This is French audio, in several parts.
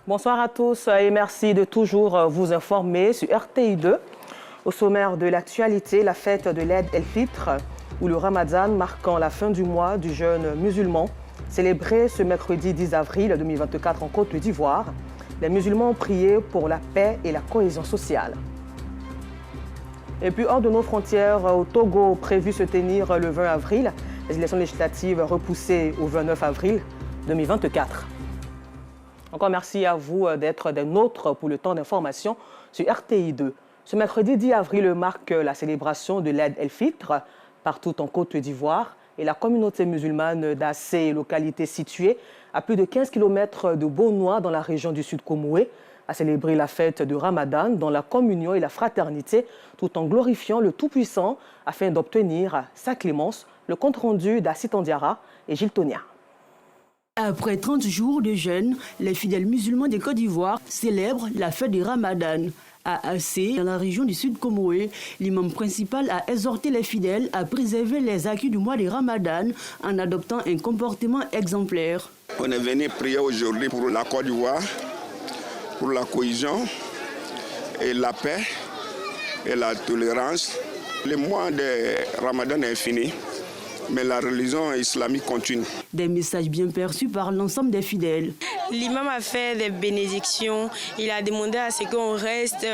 Bonsoir à tous et merci de toujours vous informer sur RTI2. Au sommaire de l'actualité, la fête de l'Aïd el-Fitr, ou le Ramadan marquant la fin du mois du jeûne musulman, célébré ce mercredi 10 avril 2024 en Côte d'Ivoire. Les musulmans ont prié pour la paix et la cohésion sociale. Et puis hors de nos frontières, au Togo, prévu se tenir le 20 avril, les élections législatives repoussées au 29 avril 2024. Encore merci à vous d'être des nôtres pour le temps d'information sur RTI2. Ce mercredi 10 avril marque la célébration de l'Aïd el-Fitr partout en Côte d'Ivoire et la communauté musulmane d'Assé, localité située à plus de 15 km de Beaunois dans la région du Sud Comoé, a célébré la fête de Ramadan dans la communion et la fraternité tout en glorifiant le Tout-Puissant afin d'obtenir sa clémence. Le compte-rendu d'Assit Andiara et Gilles Tonia. Après 30 jours de jeûne, les fidèles musulmans de Côte d'Ivoire célèbrent la fête du Ramadan. À Assé, dans la région du Sud Comoé, l'imam principal a exhorté les fidèles à préserver les acquis du mois de Ramadan en adoptant un comportement exemplaire. On est venu prier aujourd'hui pour la Côte d'Ivoire, pour la cohésion et la paix et la tolérance. Le mois de Ramadan est fini, mais la religion islamique continue. Des messages bien perçus par l'ensemble des fidèles. L'imam a fait des bénédictions. Il a demandé à ce qu'on reste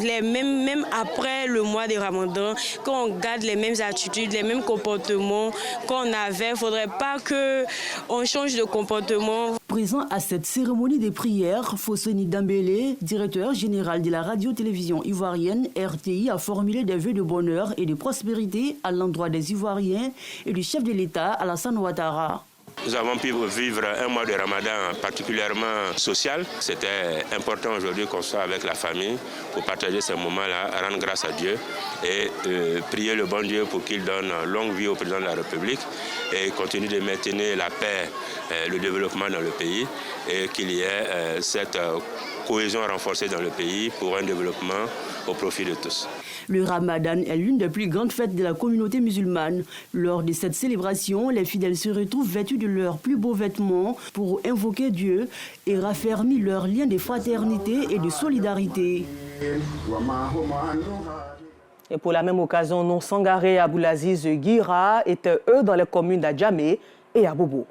les mêmes, même après le mois de Ramadan, qu'on garde les mêmes attitudes, les mêmes comportements qu'on avait. Il ne faudrait pas qu'on change de comportement. Présent à cette cérémonie de prière, Fossoni Dambélé, directeur général de la radio-télévision ivoirienne, RTI, a formulé des vœux de bonheur et de prospérité à l'endroit des Ivoiriens et du chef de l'État, Alassane Ouattara. Nous avons pu vivre un mois de Ramadan particulièrement social. C'était important aujourd'hui qu'on soit avec la famille pour partager ces moments-là, rendre grâce à Dieu et prier le bon Dieu pour qu'il donne longue vie au président de la République et continue de maintenir la paix, le développement dans le pays et qu'il y ait cette cohésion renforcée dans le pays pour un développement au profit de tous. Le Ramadan est l'une des plus grandes fêtes de la communauté musulmane. Lors de cette célébration, les fidèles se retrouvent vêtus de leurs plus beaux vêtements pour invoquer Dieu et raffermir leurs liens de fraternité et de solidarité. Et pour la même occasion, non Sangaré et Aboulaziz Guira étaient eux dans les communes d'Adjamé et à Bobo.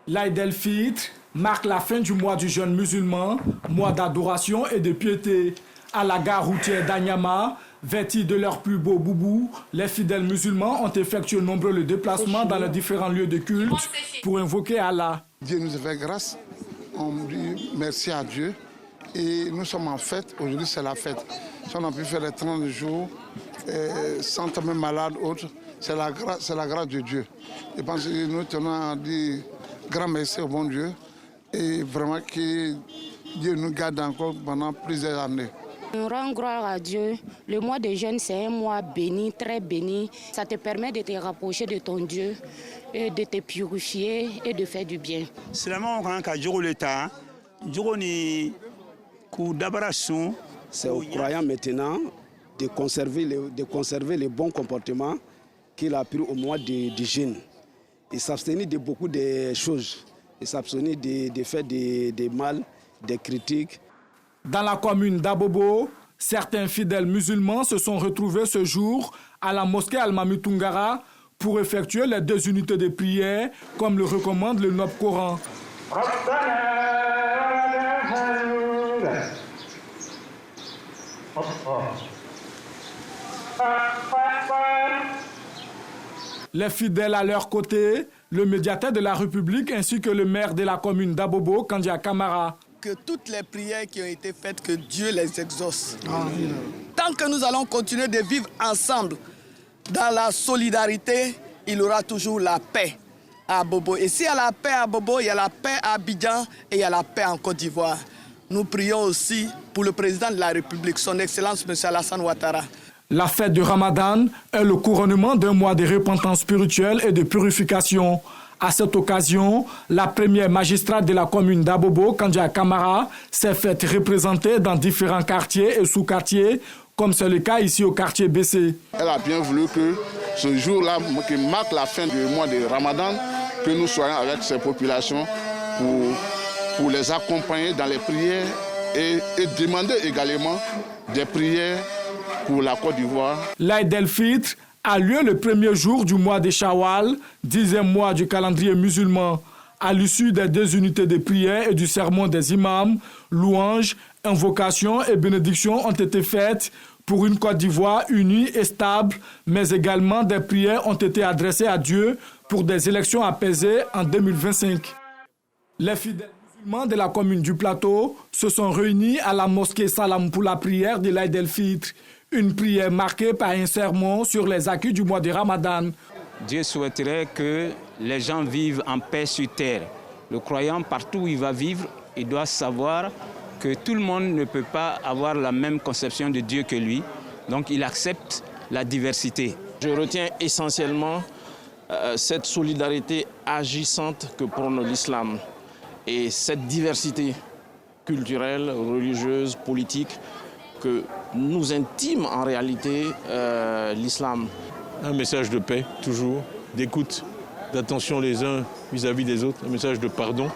L'Aïd el-Fitr marque la fin du mois du jeûne musulman, mois d'adoration et de piété. À la gare routière d'Anyama, vêtis de leurs plus beaux boubous, les fidèles musulmans ont effectué nombreux déplacements dans les différents lieux de culte pour invoquer Allah. Dieu nous a fait grâce, on dit merci à Dieu et nous sommes en fête, aujourd'hui c'est la fête. Si on a pu faire les 30 jours sans tomber malade, autre, c'est la grâce de Dieu. Je pense que nous tenons à dire grand merci au bon Dieu et vraiment que Dieu nous garde encore pendant plusieurs années. On rend gloire à Dieu. Le mois de jeûne, c'est un mois béni, très béni. Ça te permet de te rapprocher de ton Dieu, et de te purifier et de faire du bien. C'est aux croyants maintenant de conserver les bons comportements qu'il a pris au mois de jeûne. Et s'abstenir de beaucoup de choses. Et s'abstenir de faire des mal, des critiques. Dans la commune d'Abobo, certains fidèles musulmans se sont retrouvés ce jour à la mosquée Al-Mami Tungara pour effectuer les 2 unités de prière, comme le recommande le Noble Coran. Les fidèles à leur côté, le médiateur de la République ainsi que le maire de la commune d'Abobo, Kandia Kamara. Que toutes les prières qui ont été faites, que Dieu les exauce. Tant que nous allons continuer de vivre ensemble dans la solidarité, il y aura toujours la paix à Bobo. Et s'il y a la paix à Bobo, il y a la paix à Abidjan et il y a la paix en Côte d'Ivoire. Nous prions aussi pour le président de la République, son Excellence M. Alassane Ouattara. La fête du Ramadan est le couronnement d'un mois de repentance spirituelle et de purification. À cette occasion, la première magistrate de la commune d'Abobo, Kandia Kamara, s'est faite représenter dans différents quartiers et sous-quartiers, comme c'est le cas ici au quartier BC. Elle a bien voulu que ce jour-là, qui marque la fin du mois de Ramadan, que nous soyons avec ces populations pour pour les accompagner dans les prières et demander également des prières pour la Côte d'Ivoire. L'Aïd el-Fitr a lieu le premier jour du mois de Shawwal, 10e mois du calendrier musulman. À l'issue des 2 unités de prière et du sermon des imams, louanges, invocations et bénédictions ont été faites pour une Côte d'Ivoire unie et stable, mais également des prières ont été adressées à Dieu pour des élections apaisées en 2025. Les fidèles musulmans de la commune du Plateau se sont réunis à la mosquée Salam pour la prière de l'Aïd el-Fitr, une prière marquée par un sermon sur les acquis du mois de Ramadan. Dieu souhaiterait que les gens vivent en paix sur terre. Le croyant, partout où il va vivre, il doit savoir que tout le monde ne peut pas avoir la même conception de Dieu que lui. Donc il accepte la diversité. Je retiens essentiellement cette solidarité agissante que prône l'islam. Et cette diversité culturelle, religieuse, politique que nous intime en réalité l'islam. Un message de paix, toujours, d'écoute, d'attention les uns vis-à-vis des autres, un message de pardon.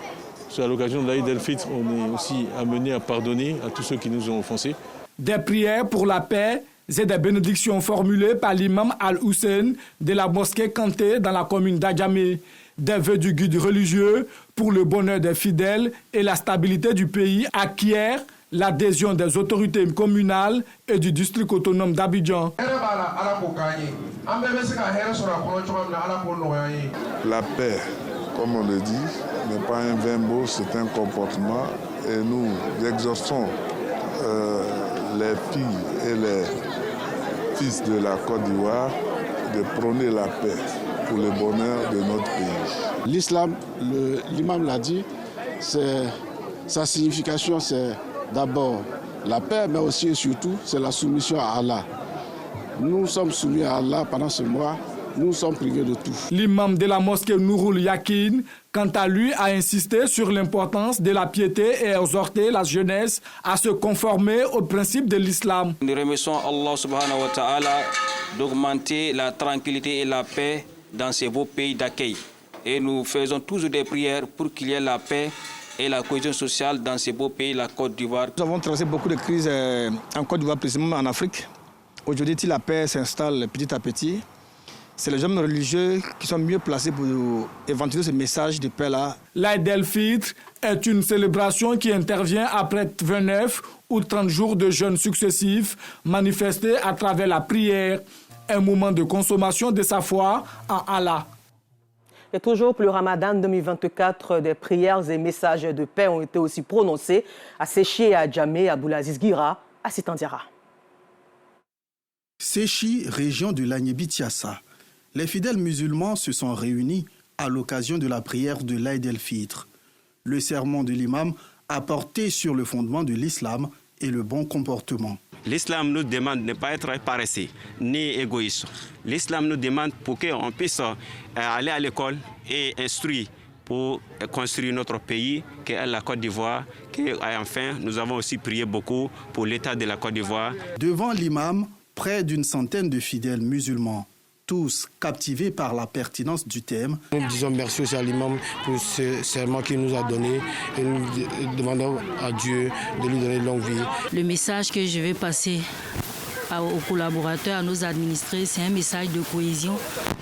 À l'occasion de l'Aïd el-Fitr, on est aussi amené à pardonner à tous ceux qui nous ont offensés. Des prières pour la paix et des bénédictions formulées par l'imam Al-Hussein de la mosquée Kanté dans la commune d'Adjamé. Des vœux du guide religieux pour le bonheur des fidèles et la stabilité du pays acquièrent l'adhésion des autorités communales et du district autonome d'Abidjan. La paix, comme on le dit, n'est pas un vain mot, c'est un comportement. Et nous exhortons les filles et les fils de la Côte d'Ivoire de prôner la paix pour le bonheur de notre pays. L'islam, l'imam l'a dit, sa signification c'est d'abord la paix, mais aussi et surtout c'est la soumission à Allah. Nous sommes soumis à Allah pendant ce mois. Nous sommes privés de tout. L'imam de la mosquée Nouroul Yakin, quant à lui, a insisté sur l'importance de la piété et exhorté la jeunesse à se conformer aux principes de l'islam. Nous remercions Allah subhanahu wa ta'ala d'augmenter la tranquillité et la paix dans ces beaux pays d'accueil. Et nous faisons toujours des prières pour qu'il y ait la paix et la cohésion sociale dans ces beaux pays, la Côte d'Ivoire. Nous avons traversé beaucoup de crises en Côte d'Ivoire, précisément en Afrique. Aujourd'hui, la paix s'installe petit à petit. C'est les hommes religieux qui sont mieux placés pour éventiller ce message de paix-là. L'Aïd el-Fitr est une célébration qui intervient après 29 ou 30 jours de jeûne successifs manifestés à travers la prière, un moment de consommation de sa foi en Allah. Et toujours pour le Ramadan 2024, des prières et messages de paix ont été aussi prononcés à Séchi et à Djamé, à Abdoulaziz Guira, à Sitandiara. Séchi, région de l'Agnébi-Tiassa. Les fidèles musulmans se sont réunis à l'occasion de la prière de l'Aïd el-Fitr. Le sermon de l'imam a porté sur le fondement de l'islam et le bon comportement. L'islam nous demande de ne pas être paresseux ni égoïste. L'islam nous demande pour qu'on puisse aller à l'école et instruire pour construire notre pays, qui est la Côte d'Ivoire. Et enfin, nous avons aussi prié beaucoup pour l'état de la Côte d'Ivoire. Devant l'imam, près d'une centaine de fidèles musulmans, tous captivés par la pertinence du thème. Nous disons merci aussi à l'imam pour ce serment qu'il nous a donné et nous demandons à Dieu de lui donner longue vie. Le message que je vais passer aux collaborateurs, à nos administrés, c'est un message de cohésion,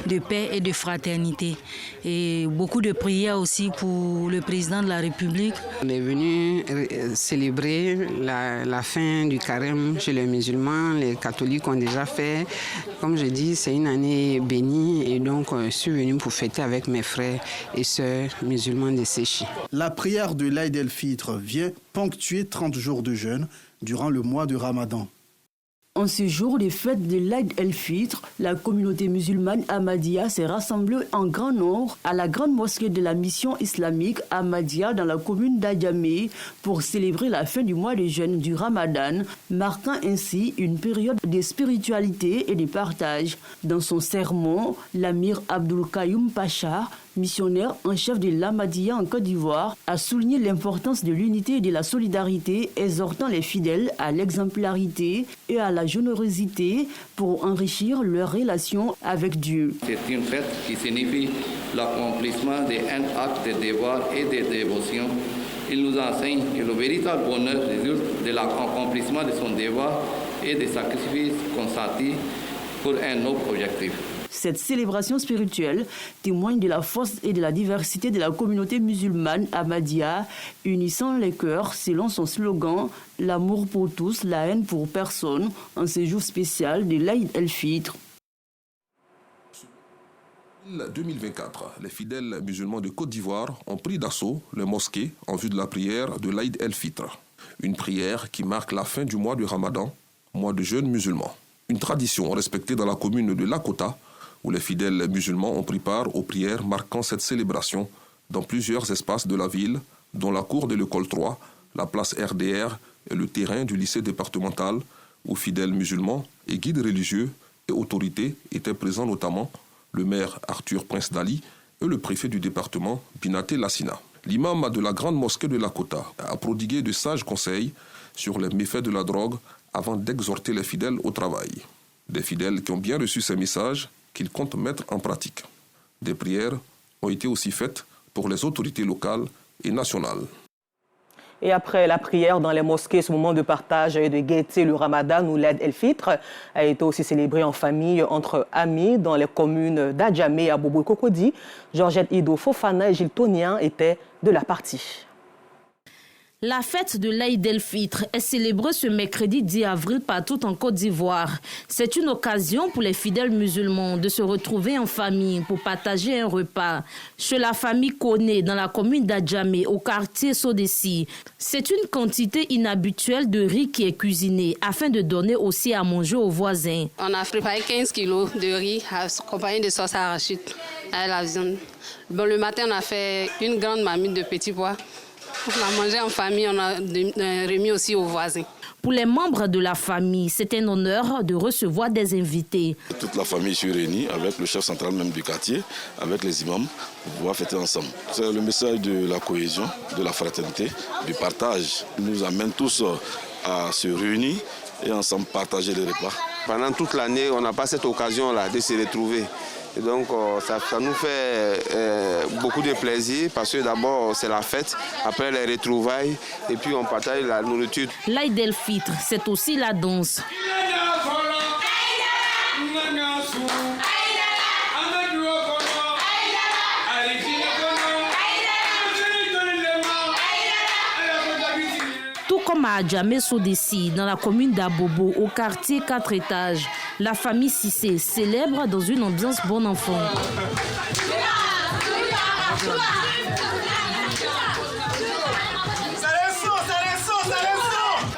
de paix et de fraternité. Et beaucoup de prières aussi pour le président de la République. On est venu célébrer la fin du carême chez les musulmans. Les catholiques ont déjà fait. Comme je dis, c'est une année bénie et donc je suis venu pour fêter avec mes frères et sœurs musulmans de Séchi. La prière de l'Aïd el-Fitr vient ponctuer 30 jours de jeûne durant le mois de Ramadan. En ce jour des fêtes de l'Aïd el-Fitr, la communauté musulmane Ahmadiyya s'est rassemblée en grand nombre à la grande mosquée de la mission islamique Ahmadiyya dans la commune d'Adjamé pour célébrer la fin du mois de jeûne du Ramadan, marquant ainsi une période de spiritualité et de partage. Dans son sermon, l'amir Abdul Qayyum Pacha, missionnaire en chef de l'Ahmadiyya en Côte d'Ivoire, a souligné l'importance de l'unité et de la solidarité, exhortant les fidèles à l'exemplarité et à la générosité pour enrichir leurs relations avec Dieu. C'est une fête qui signifie l'accomplissement d'un acte de devoir et de dévotion Il nous enseigne que le véritable bonheur résulte de l'accomplissement de son devoir et des sacrifices consentis pour un noble objectif. Cette célébration spirituelle témoigne de la force et de la diversité de la communauté musulmane Ahmadiyya, unissant les cœurs selon son slogan « L'amour pour tous, la haine pour personne » en ce jour spécial de l'Aïd el-Fitr. 2024, les fidèles musulmans de Côte d'Ivoire ont pris d'assaut les mosquées en vue de la prière de l'Aïd el-Fitr, une prière qui marque la fin du mois du Ramadan, mois de jeûne musulman. Une tradition respectée dans la commune de Lakota, où les fidèles musulmans ont pris part aux prières marquant cette célébration dans plusieurs espaces de la ville, dont la cour de l'école 3, la place RDR et le terrain du lycée départemental, où fidèles musulmans et guides religieux et autorités étaient présents, notamment le maire Arthur Prince Dali et le préfet du département Binaté Lassina. L'imam de la grande mosquée de Lakota a prodigué de sages conseils sur les méfaits de la drogue avant d'exhorter les fidèles au travail. Des fidèles qui ont bien reçu ces messages qu'ils comptent mettre en pratique. Des prières ont été aussi faites pour les autorités locales et nationales. Et après la prière dans les mosquées, ce moment de partage et de gaieté, le Ramadan ou l'Aïd el-Fitr a été aussi célébré en famille entre amis dans les communes d'Adjamé, Abobo et Cocody. Georgette Ido Fofana et Gilles Tonien étaient de la partie. La fête de l'Aïd el-Fitr est célébrée ce mercredi 10 avril partout en Côte d'Ivoire. C'est une occasion pour les fidèles musulmans de se retrouver en famille pour partager un repas. Chez la famille Koné, dans la commune d'Adjamé, au quartier Sodessi, c'est une quantité inhabituelle de riz qui est cuisiné afin de donner aussi à manger aux voisins. On a préparé 15 kilos de riz accompagné de sauce arachide à la viande. Bon, le matin, on a fait une grande marmite de petits pois. On a mangé en famille, on a remis aussi aux voisins. Pour les membres de la famille, c'est un honneur de recevoir des invités. Toute la famille s'est réunie avec le chef central même du quartier, avec les imams, pour pouvoir fêter ensemble. C'est le message de la cohésion, de la fraternité, du partage. Il nous amène tous à se réunir et ensemble partager les repas. Pendant toute l'année, on n'a pas cette occasion-là de se retrouver. Et donc ça nous fait beaucoup de plaisir parce que d'abord c'est la fête, après les retrouvailles et puis on partage la nourriture. L'Aïd el-Fitr, c'est aussi la danse. Tout comme à Adjamé Sodessi, dans la commune d'Abobo, au quartier 4 étages, la famille Cissé célèbre dans une ambiance bon enfant.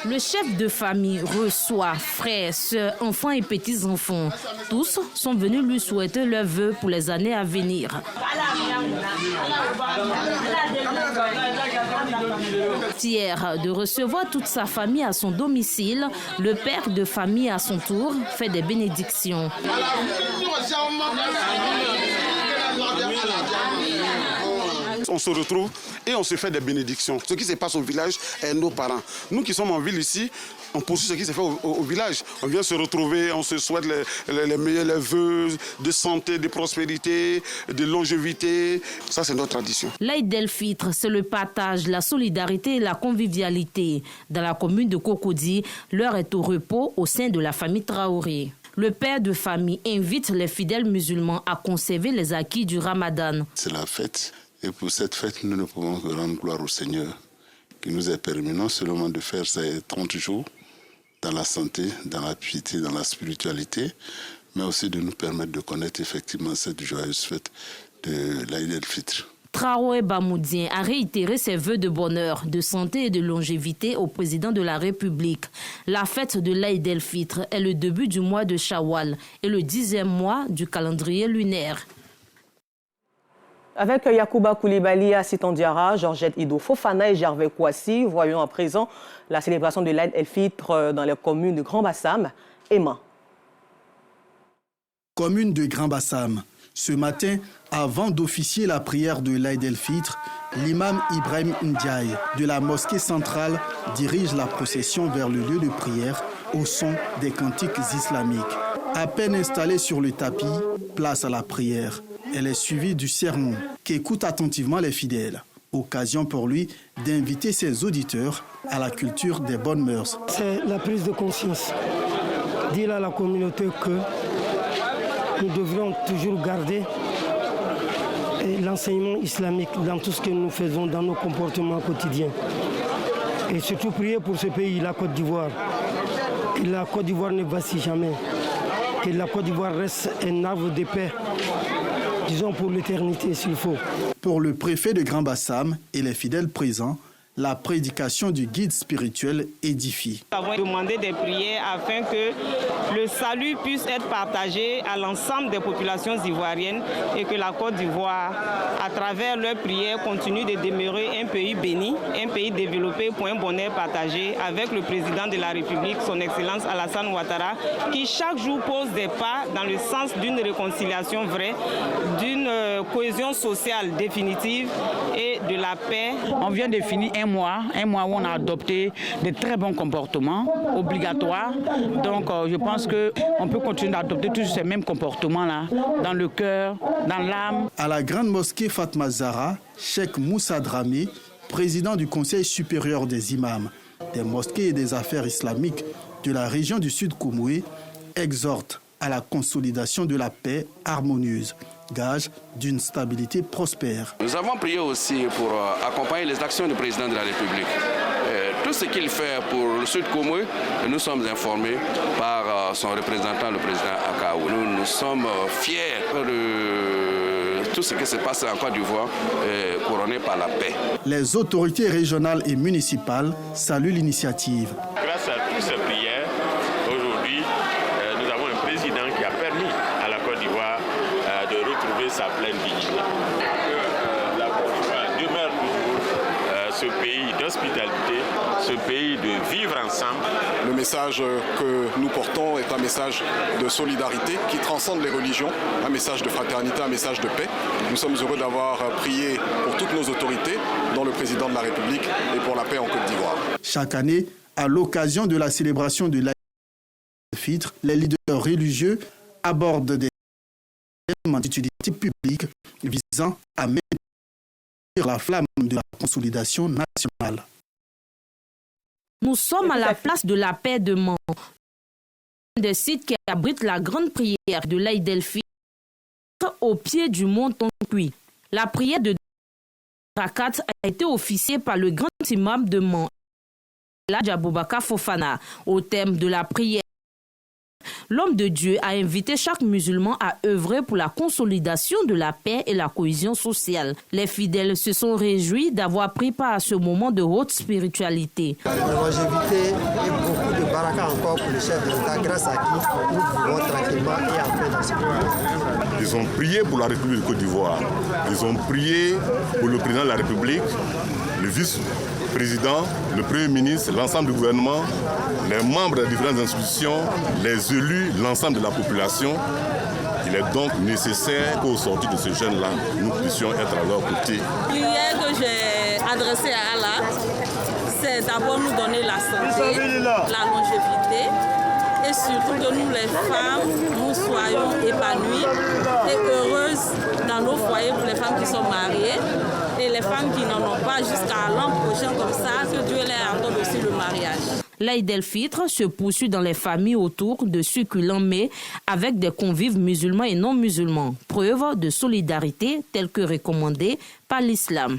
Le chef de famille reçoit frères, sœurs, enfants et petits-enfants. Tous sont venus lui souhaiter leurs vœux pour les années à venir. Fier de recevoir toute sa famille à son domicile, le père de famille à son tour fait des bénédictions. On se retrouve et on se fait des bénédictions. Ce qui se passe au village est nos parents. Nous qui sommes en ville ici, on poursuit ce qui se fait au village. On vient se retrouver, on se souhaite les meilleurs vœux de santé, de prospérité, de longévité. Ça, c'est notre tradition. L'Aïd el-Fitr, c'est le partage, la solidarité et la convivialité. Dans la commune de Cocody, l'heure est au repos au sein de la famille Traoré. Le père de famille invite les fidèles musulmans à conserver les acquis du Ramadan. C'est la fête. Et pour cette fête, nous ne pouvons que rendre gloire au Seigneur qui nous a permis non seulement de faire ces 30 jours dans la santé, dans la piété, dans la spiritualité, mais aussi de nous permettre de connaître effectivement cette joyeuse fête de l'Aïd el-Fitr. Traoré Bamoudien a réitéré ses vœux de bonheur, de santé et de longévité au président de la République. La fête de l'Aïd el-Fitr est le début du mois de Shawwal et le 10e mois du calendrier lunaire. Avec Yacouba Koulibaly, Assitan Diarra, Georgette Ido Fofana et Gervais Kouassi, voyons à présent la célébration de l'Aïd el-Fitr dans les communes de Grand Bassam et Mans. Commune de Grand Bassam. Ce matin, avant d'officier la prière de l'Aïd el-Fitr, l'imam Ibrahim Ndiaye de la mosquée centrale dirige la procession vers le lieu de prière au son des cantiques islamiques. À peine installée sur le tapis, place à la prière. Elle est suivie du sermon qu'écoutent attentivement les fidèles. Occasion pour lui d'inviter ses auditeurs à la culture des bonnes mœurs. C'est la prise de conscience. Dire à la communauté que nous devrions toujours garder l'enseignement islamique dans tout ce que nous faisons, dans nos comportements quotidiens. Et surtout prier pour ce pays, la Côte d'Ivoire. Que la Côte d'Ivoire ne vacille jamais. Que la Côte d'Ivoire reste un arbre de paix, disons pour l'éternité s'il faut. Pour le préfet de Grand Bassam et les fidèles présents, la prédication du guide spirituel édifie. Nous avons demandé des prières afin que le salut puisse être partagé à l'ensemble des populations ivoiriennes et que la Côte d'Ivoire, à travers leurs prières, continue de demeurer un pays béni, un pays développé pour un bonheur partagé avec le président de la République, son Excellence Alassane Ouattara, qui chaque jour pose des pas dans le sens d'une réconciliation vraie, d'une cohésion sociale définitive et de la paix. On vient de finir un mois où on a adopté de très bons comportements obligatoires. Donc je pense qu'on peut continuer d'adopter tous ces mêmes comportements-là dans le cœur, dans l'âme. À la grande mosquée Fatma Zahra, Cheikh Moussa Dramé, président du Conseil supérieur des imams, des mosquées et des affaires islamiques de la région du Sud Koumoué, exhorte à la consolidation de la paix harmonieuse, gage d'une stabilité prospère. Nous avons prié aussi pour accompagner les actions du président de la République. Tout ce qu'il fait pour le Sud Koumoué, nous sommes informés par son représentant, le président Akaou. Nous sommes fiers de tout ce qui se passe en Côte d'Ivoire, couronné par la paix. Les autorités régionales et municipales saluent l'initiative. Grâce à toutes ces prières, aujourd'hui, nous avons un président qui a permis à la Côte d'Ivoire de retrouver sa pleine dignité. La Côte d'Ivoire demeure toujours ce pays d'hospitalité, ce pays de vivre ensemble. Le message que nous portons est un message de solidarité qui transcende les religions, un message de fraternité, un message de paix. Nous sommes heureux d'avoir prié pour toutes nos autorités, dont le président de la République, et pour la paix en Côte d'Ivoire. Chaque année, à l'occasion de la célébration de l'Aïd el-Fitr, les leaders religieux abordent des thèmes d'utilité publique visant à maintenir la flamme de la consolidation nationale. Nous sommes à la place de la paix de Mans, un des sites qui abrite la grande prière de l'Aïd el-Fitr au pied du mont Tonkuy. La prière de Rakat a été officiée par le grand imam de Mans, Hadj Aboubakar Fofana, au thème de la prière. L'homme de Dieu a invité chaque musulman à œuvrer pour la consolidation de la paix et la cohésion sociale. Les fidèles se sont réjouis d'avoir pris part à ce moment de haute spiritualité. La longévité et beaucoup de baraka encore pour le chef de l'État, grâce à qui nous vivons tranquillement et en paix dans ce pays. Ils ont prié pour la République de Côte d'Ivoire. Ils ont prié pour le président de la République, le vice-président, le premier ministre, l'ensemble du gouvernement, les membres des différentes institutions, les élus, l'ensemble de la population. Il est donc nécessaire qu'au sortir de ce jeune-là, nous puissions être à leur côté. La prière que j'ai adressée à Allah, c'est d'abord nous donner la santé, la longévité, et surtout que nous, les femmes, nous soyons épanouies et heureuses dans nos foyers pour les femmes qui sont mariées et les femmes qui n'en ont pas jusqu'à l'an prochain, comme ça, que Dieu leur accorde aussi le mariage. L'Aïd el-Fitr se poursuit dans les familles autour de succulents mets avec des convives musulmans et non musulmans. Preuve de solidarité telle que recommandée par l'islam.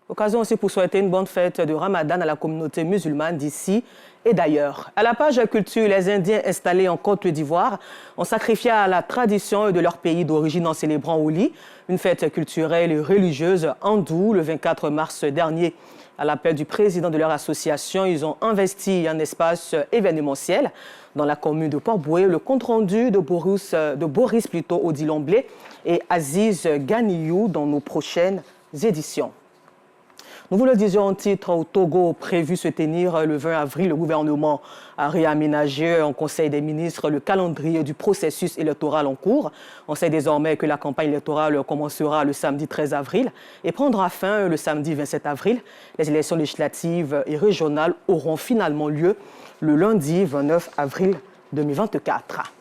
Occasion aussi pour souhaiter une bonne fête de Ramadan à la communauté musulmane d'ici et d'ailleurs. À la page culture, les Indiens installés en Côte d'Ivoire ont sacrifié à la tradition de leur pays d'origine en célébrant Holi, une fête culturelle et religieuse hindoue le 24 mars dernier. À l'appel du président de leur association, ils ont investi un espace événementiel dans la commune de Port-Boué. Le compte-rendu de Boris Odilomblé et Aziz Ganiyou dans nos prochaines éditions. Nous vous le disions en titre, au Togo, prévu se tenir le 20 avril, le gouvernement a réaménagé en Conseil des ministres le calendrier du processus électoral en cours. On sait désormais que la campagne électorale commencera le samedi 13 avril et prendra fin le samedi 27 avril. Les élections législatives et régionales auront finalement lieu le lundi 29 avril 2024.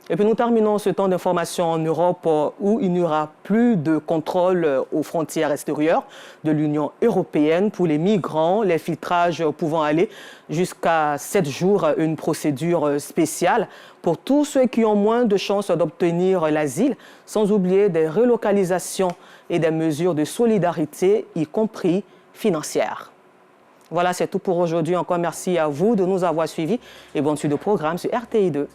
Et puis nous terminons ce temps d'information en Europe où il n'y aura plus de contrôle aux frontières extérieures de l'Union européenne pour les migrants, les filtrages pouvant aller jusqu'à 7 jours, une procédure spéciale pour tous ceux qui ont moins de chances d'obtenir l'asile, sans oublier des relocalisations et des mesures de solidarité, y compris financières. Voilà, c'est tout pour aujourd'hui. Encore merci à vous de nous avoir suivis et bonne suite de programme sur RTI2.